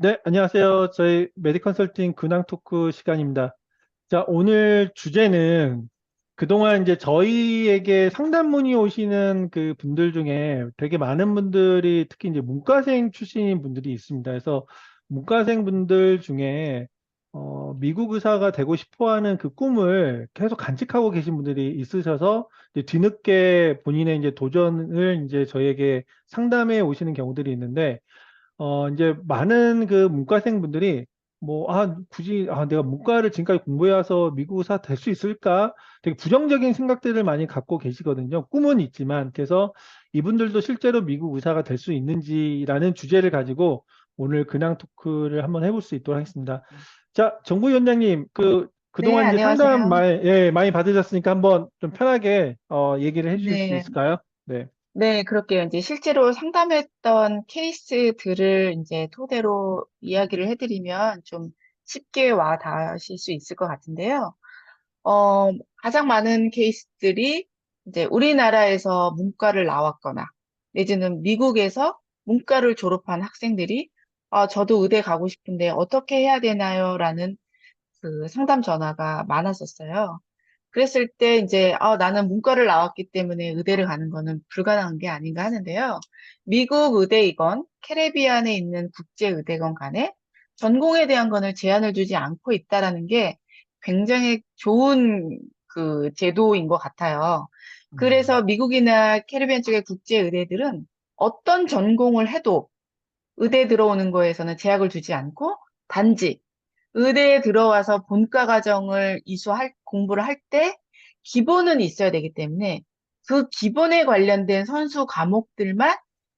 네, 안녕하세요. 저희 메디컨설팅 근황 토크 시간입니다. 자, 오늘 주제는 그동안 이제 저희에게 상담 문의 오시는 그 분들 중에 되게 많은 분들이 특히 이제 문과생 출신인 분들이 있습니다. 그래서 문과생 분들 중에 미국 의사가 되고 싶어 하는 그 꿈을 계속 간직하고 계신 분들이 있으셔서 이제 뒤늦게 본인의 이제 도전을 이제 저희에게 상담해 오시는 경우들이 있는데 이제 많은 그 문과생 분들이 굳이, 내가 문과를 지금까지 공부해 와서 미국 의사 될 수 있을까? 되게 부정적인 생각들을 많이 갖고 계시거든요. 꿈은 있지만. 그래서 이분들도 실제로 미국 의사가 될 수 있는지라는 주제를 가지고 오늘 근황 토크를 한번 해볼 수 있도록 하겠습니다. 자, 정부위원장님, 네, 그동안 이제 상담 안녕하세요. 많이 받으셨으니까 한번 좀 편하게, 얘기를 해 주실 수 네, 있을까요? 네. 네, 그렇게요. 이제 실제로 상담했던 케이스들을 이제 토대로 이야기를 해드리면 좀 쉽게 와 닿으실 수 있을 것 같은데요. 가장 많은 케이스들이 이제 우리나라에서 문과를 나왔거나, 내지는 미국에서 문과를 졸업한 학생들이, 저도 의대 가고 싶은데 어떻게 해야 되나요? 라는 그 상담 전화가 많았었어요. 그랬을 때 이제 나는 문과를 나왔기 때문에 의대를 가는 거는 불가능한 게 아닌가 하는데요. 미국 의대이건 캐리비안에 있는 국제의대건 간에 전공에 대한 거는 제한을 두지 않고 있다라는 게 굉장히 좋은 그 제도인 것 같아요. 그래서 음, 미국이나 캐리비안 쪽의 국제의대들은 어떤 전공을 해도 의대 들어오는 거에서는 제약을 두지 않고 단지 의대에 들어와서 본과 과정을 공부를 할 때 기본은 있어야 되기 때문에 그 기본에 관련된 선수 과목들만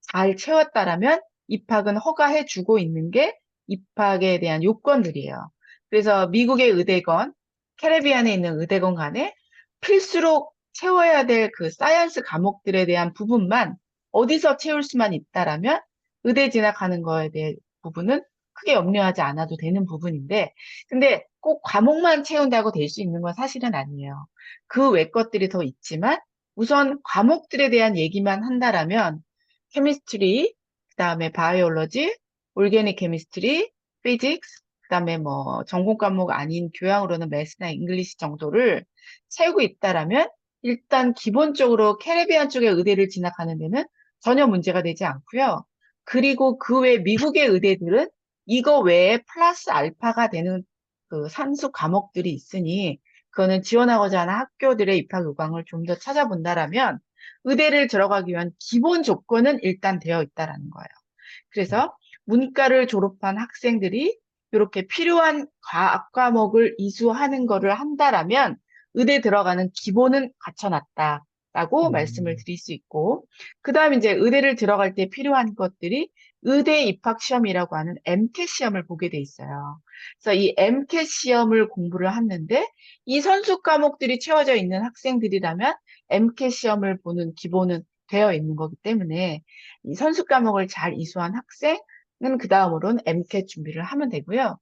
잘 채웠다라면 입학은 허가해 주고 있는 게 입학에 대한 요건들이에요. 그래서 미국의 의대건, 캐리비안에 있는 의대건 간에 필수로 채워야 될 그 사이언스 과목들에 대한 부분만 어디서 채울 수만 있다라면 의대 진학하는 거에 대한 부분은 크게 염려하지 않아도 되는 부분인데, 근데 꼭 과목만 채운다고 될 수 있는 건 사실은 아니에요. 그 외 것들이 더 있지만, 우선 과목들에 대한 얘기만 한다라면, 케미스트리, 그다음에 바이올로지, 올게닉 케미스트리, 피직스, 그다음에 뭐 전공 과목 아닌 교양으로는 매스나 잉글리시 정도를 채우고 있다라면, 일단 기본적으로 캐리비안 쪽의 의대를 진학하는 데는 전혀 문제가 되지 않고요. 그리고 그 외 미국의 의대들은 이거 외에 플러스 알파가 되는 그 산수 과목들이 있으니 그거는 지원하고자 하는 학교들의 입학 요강을 좀 더 찾아본다라면 의대를 들어가기 위한 기본 조건은 일단 되어 있다라는 거예요. 그래서 문과를 졸업한 학생들이 이렇게 필요한 과학 과목을 이수하는 거를 한다라면 의대 들어가는 기본은 갖춰놨다라고 말씀을 음, 드릴 수 있고, 그 다음 이제 의대를 들어갈 때 필요한 것들이 의대 입학 시험이라고 하는 MCAT 시험을 보게 돼 있어요. 그래서 이 MCAT 시험을 공부를 하는데 이 선수 과목들이 채워져 있는 학생들이라면 MCAT 시험을 보는 기본은 되어 있는 거기 때문에 이 선수 과목을 잘 이수한 학생은 그 다음으로는 MCAT 준비를 하면 되고요.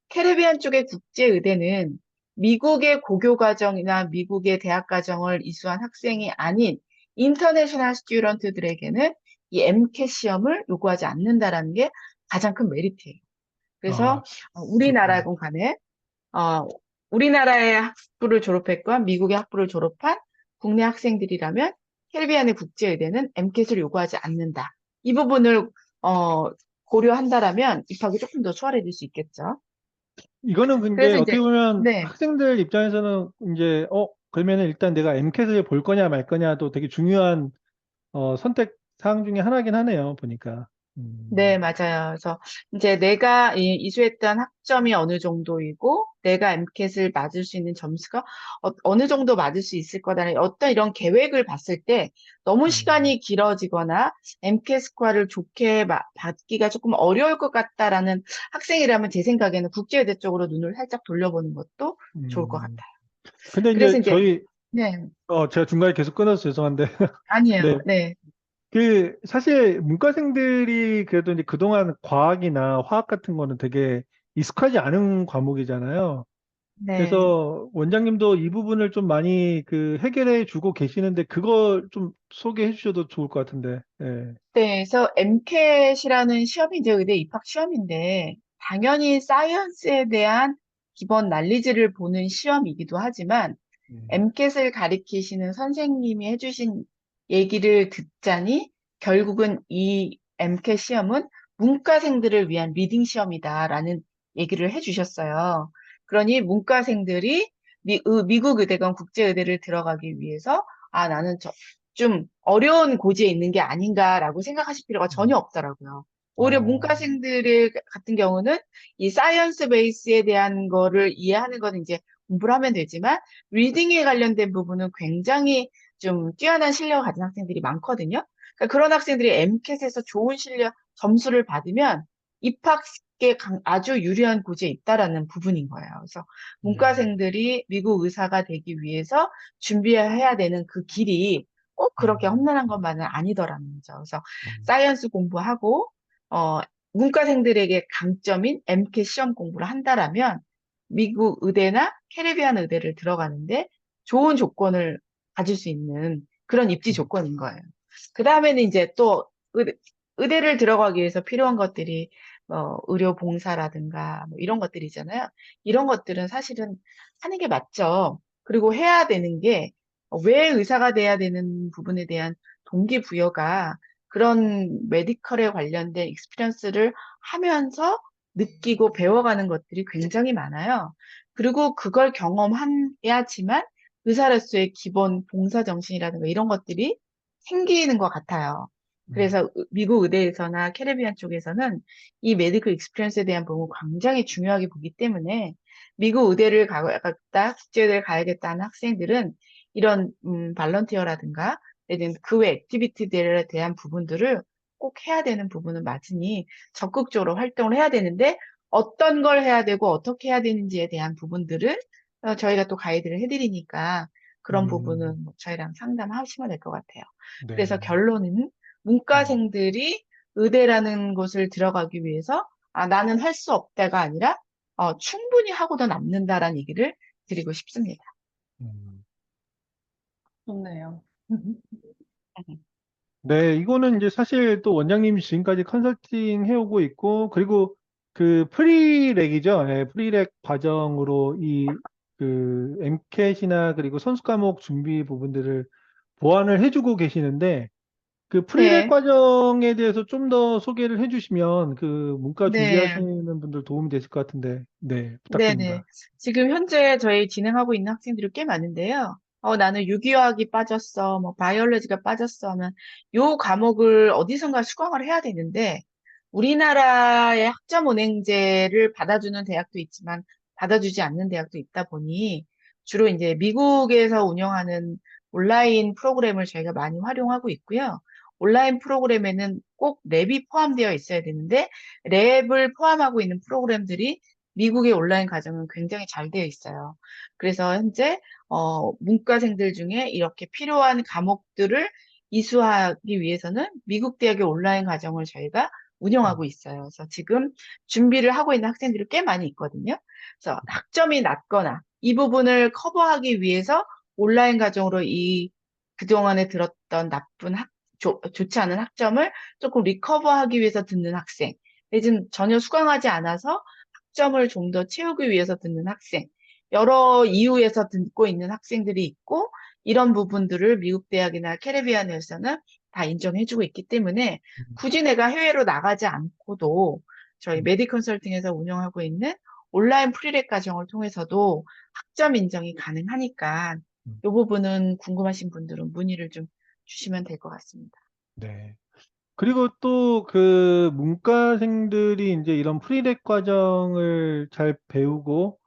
캐리비안 쪽의 국제의대는 미국의 고교 과정이나 미국의 대학 과정을 이수한 학생이 아닌 인터내셔널 스튜던트들에게는 이 MCAT 시험을 요구하지 않는다라는 게 가장 큰 메리트예요. 아, 그래서 그렇군요. 우리나라건 간에 어, 우리나라의 학부를 졸업했건 미국의 학부를 졸업한 국내 학생들이라면 캐리비안의 국제의대는 MCAT을 요구하지 않는다. 이 부분을 고려한다라면 입학이 조금 더 수월해질 수 있겠죠. 이거는 근데 그래서 어떻게 이제 보면 네. 학생들 입장에서는 이제 그러면은 일단 내가 MCAT을 볼 거냐 말 거냐도 되게 중요한 선택 사항 중에 하나긴 하네요. 보니까. 네, 맞아요. 그래서 이제 내가 이수했던 학점이 어느 정도이고, 내가 MCAT을 맞을 수 있는 점수가 느 정도 맞을 수 있을 거다라는 어떤 이런 계획을 봤을 때 너무 음, 시간이 길어지거나 MCAT 스코어를 좋게 받기가 조금 어려울 것 같다라는 학생이라면 제 생각에는 국제외대 쪽으로 눈을 살짝 돌려보는 것도 좋을 것 같아요. 음. 근데 그래서 이제 이제, 네, 제가 중간에 계속 끊어서 죄송한데 아니에요. 네. 네, 사실 문과생들이 그래도 이제 그동안 과학이나 화학 같은 거는 되게 익숙하지 않은 과목이잖아요. 네. 그래서 원장님도 이 부분을 좀 많이 해결해 주고 계시는데 그걸 좀 소개해 주셔도 좋을 것 같은데. 예. 네, 그래서 MCAT이라는 시험이 이제 의대 입학 시험인데, 당연히 사이언스에 대한 기본 난리지를 보는 시험이기도 하지만 음, MCAT을 가리키시는 선생님이 해주신 얘기를 듣자니 결국은 이 MCAT 시험은 문과생들을 위한 리딩 시험이다라는 얘기를 해주셨어요. 그러니 문과생들이 미국 의대건 국제의대를 들어가기 위해서 아, 나는 좀 어려운 고지에 있는 게 아닌가라고 생각하실 필요가 전혀 음. 없더라고요. 오히려 어, 문과생들 같은 경우는 이 사이언스 베이스에 대한 거를 이해하는 건 이제 공부를 하면 되지만 리딩에 관련된 부분은 굉장히 좀 뛰어난 실력을 가진 학생들이 많거든요. 그러니까 그런 학생들이 MCAT에서 좋은 실력 점수를 받으면 입학에 아주 유리한 고지에 있다라는 부분인 거예요. 그래서 음, 문과생들이 미국 의사가 되기 위해서 준비해야 되는 그 길이 꼭 그렇게 음, 험난한 것만은 아니더라는 거죠. 그래서 음, 사이언스 공부하고 어, 문과생들에게 강점인 MCAT 시험 공부를 한다라면 미국 의대나 캐리비안 의대를 들어가는데 좋은 조건을 가질 수 있는 그런 입지 음, 조건인 거예요. 그 다음에는 이제 또 의대를 들어가기 위해서 필요한 것들이 의료 봉사라든가 뭐 이런 것들이잖아요. 이런 것들은 사실은 하는 게 맞죠. 그리고 해야 되는 게 왜 의사가 돼야 되는 부분에 대한 동기부여가 그런 메디컬에 관련된 익스피리언스를 하면서 느끼고 배워가는 것들이 굉장히 많아요. 그리고 그걸 경험해야지만 의사로서의 기본 봉사 정신이라든가 이런 것들이 생기는 것 같아요. 음, 그래서 미국 의대에서나 캐리비안 쪽에서는 이 메디컬 익스피리언스에 대한 부분을 굉장히 중요하게 보기 때문에 미국 의대를 가겠다, 국제의대를 가야겠다 하는 학생들은 이런 발런티어라든가 내지는 그 외 액티비티들에 대한 부분들을 꼭 해야 되는 부분은 맞으니 적극적으로 활동을 해야 되는데 어떤 걸 해야 되고 어떻게 해야 되는지에 대한 부분들을 저희가 또 가이드를 해드리니까 그런 음, 부분은 뭐 저희랑 상담하시면 될 것 같아요. 그래서 네. 결론은 음, 문과생들이 의대라는 곳을 들어가기 위해서 아, 나는 할 수 없다가 아니라 충분히 하고도 남는다라는 얘기를 드리고 싶습니다. 음. 좋네요. 네, 이거는 이제 사실 또 원장님이 지금까지 컨설팅 해오고 있고, 그리고 그 프리렉이죠. 예, 프리렉 과정으로 이 그 MCAT이나 그리고 선수 과목 준비 부분들을 보완을 해주고 계시는데, 그 프리렉 네, 과정에 대해서 좀 더 소개를 해주시면 그 문과 네. 준비하시는 분들 도움이 되실 것 같은데, 네, 네네. 부탁드립니다. 지금 현재 저희 진행하고 있는 학생들이 꽤 많은데요. 나는 유기화학이 빠졌어, 뭐, 바이올로지가 빠졌어 하면, 요 과목을 어디선가 수강을 해야 되는데, 우리나라의 학점 운행제를 받아주는 대학도 있지만, 받아주지 않는 대학도 있다 보니, 주로 이제 미국에서 운영하는 온라인 프로그램을 저희가 많이 활용하고 있고요. 온라인 프로그램에는 꼭 랩이 포함되어 있어야 되는데, 랩을 포함하고 있는 프로그램들이 미국의 온라인 과정은 굉장히 잘 되어 있어요. 그래서 현재 문과생들 중에 이렇게 필요한 과목들을 이수하기 위해서는 미국 대학의 온라인 과정을 저희가 음, 운영하고 있어요. 그래서 지금 준비를 하고 있는 학생들이 꽤 많이 있거든요. 그래서 학점이 낮거나 이 부분을 커버하기 위해서 온라인 과정으로 이 그동안에 들었던 좋지 않은 학점을 조금 리커버하기 위해서 듣는 학생, 내지는 전혀 수강하지 않아서 학점을 좀 더 채우기 위해서 듣는 학생, 여러 이유에서 듣고 있는 학생들이 있고, 이런 부분들을 미국 대학이나 캐리비안에서는 다 인정해주고 있기 때문에 음, 굳이 내가 해외로 나가지 않고도 저희 음, 메디 컨설팅에서 운영하고 있는 온라인 프리렉 과정을 통해서도 학점 인정이 가능하니까 음. 이 부분은 궁금하신 분들은 문의를 좀 주시면 될 것 같습니다. 네. 그리고 또 그 문과생들이 이제 이런 프리렉 과정을 잘 배우고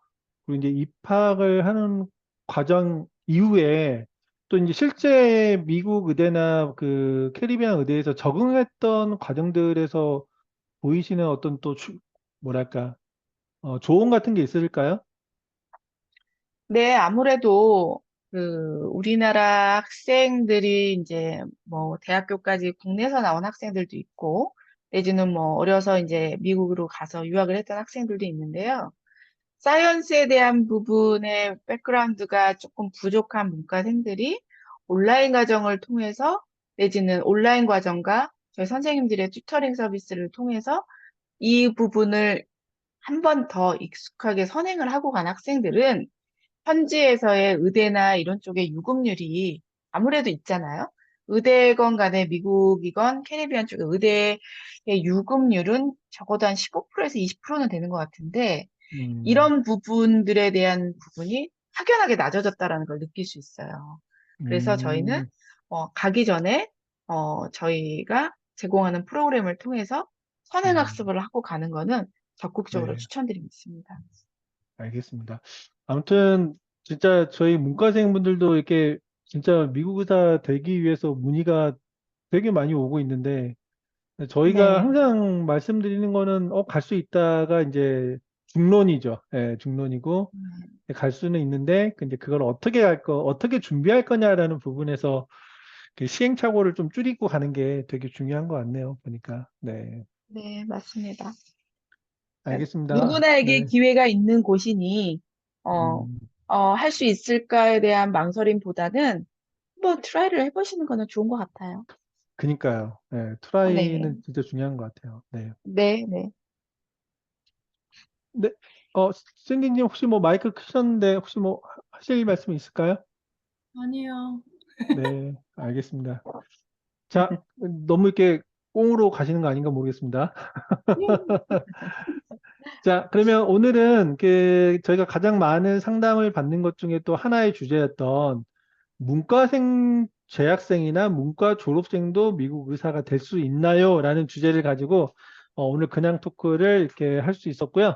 그리고 이제 입학을 하는 과정 이후에 또 이제 실제 미국 의대나 그 캐리비안 의대에서 적응했던 과정들에서 보이시는 어떤 또 뭐랄까 조언 같은 게 있을까요? 네, 아무래도 우리나라 학생들이 이제 뭐 대학교까지 국내에서 나온 학생들도 있고, 내지는 뭐 어려서 이제 미국으로 가서 유학을 했던 학생들도 있는데요. 사이언스에 대한 부분의 백그라운드가 조금 부족한 문과생들이 온라인 과정을 통해서 내지는 온라인 과정과 저희 선생님들의 튜터링 서비스를 통해서 이 부분을 한 번 더 익숙하게 선행을 하고 간 학생들은 현지에서의 의대나 이런 쪽의 유급률이 아무래도 있잖아요. 의대건 간에 미국이건 캐리비안 쪽의 의대의 유급률은 적어도 한 15%에서 20%는 되는 것 같은데, 음, 이런 부분들에 대한 부분이 확연하게 낮아졌다라는 걸 느낄 수 있어요. 그래서 저희는 음, 가기 전에 저희가 제공하는 프로그램을 통해서 음, 선행학습을 하고 가는 거는 적극적으로 네, 추천드리고 있습니다. 알겠습니다. 아무튼 진짜 저희 문과생분들도 이렇게 진짜 미국 의사 되기 위해서 문의가 되게 많이 오고 있는데 저희가 네, 항상 말씀드리는 거는 갈 수 있다가 이제 중론이죠. 예, 중론이고 갈 수는 있는데 근데 그걸 어떻게 준비할 거냐라는 부분에서 그 시행착오를 좀 줄이고 가는 게 되게 중요한 것 같네요. 보니까. 네, 네, 맞습니다. 그러니까 알겠습니다. 누구나에게 네, 기회가 있는 곳이니, 음, 할 수 있을까에 대한 망설임보다는 한번 트라이를 해보시는 거는 좋은 것 같아요. 그니까요. 네, 네, 트라이는 진짜 중요한 것 같아요. 네, 네, 네. 네, 선생님 혹시 뭐 마이크 끄셨는데 혹시 뭐 하실 말씀 있을까요? 아니요. 네, 알겠습니다. 자, 너무 이렇게 꽁으로 가시는 거 아닌가 모르겠습니다. 자, 그러면 오늘은 저희가 가장 많은 상담을 받는 것 중에 또 하나의 주제였던 문과생 재학생이나 문과 졸업생도 미국 의사가 될 수 있나요? 라는 주제를 가지고 오늘 그냥 토크를 이렇게 할 수 있었고요.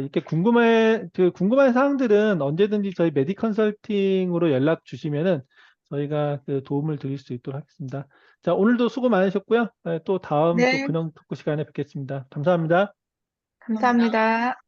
이렇게 궁금한 사항들은 언제든지 저희 메디컨설팅으로 연락 주시면은 저희가 그 도움을 드릴 수 있도록 하겠습니다. 자, 오늘도 수고 많으셨고요. 또 다음 또 네, 그냥 토크 시간에 뵙겠습니다. 감사합니다. 감사합니다. 감사합니다.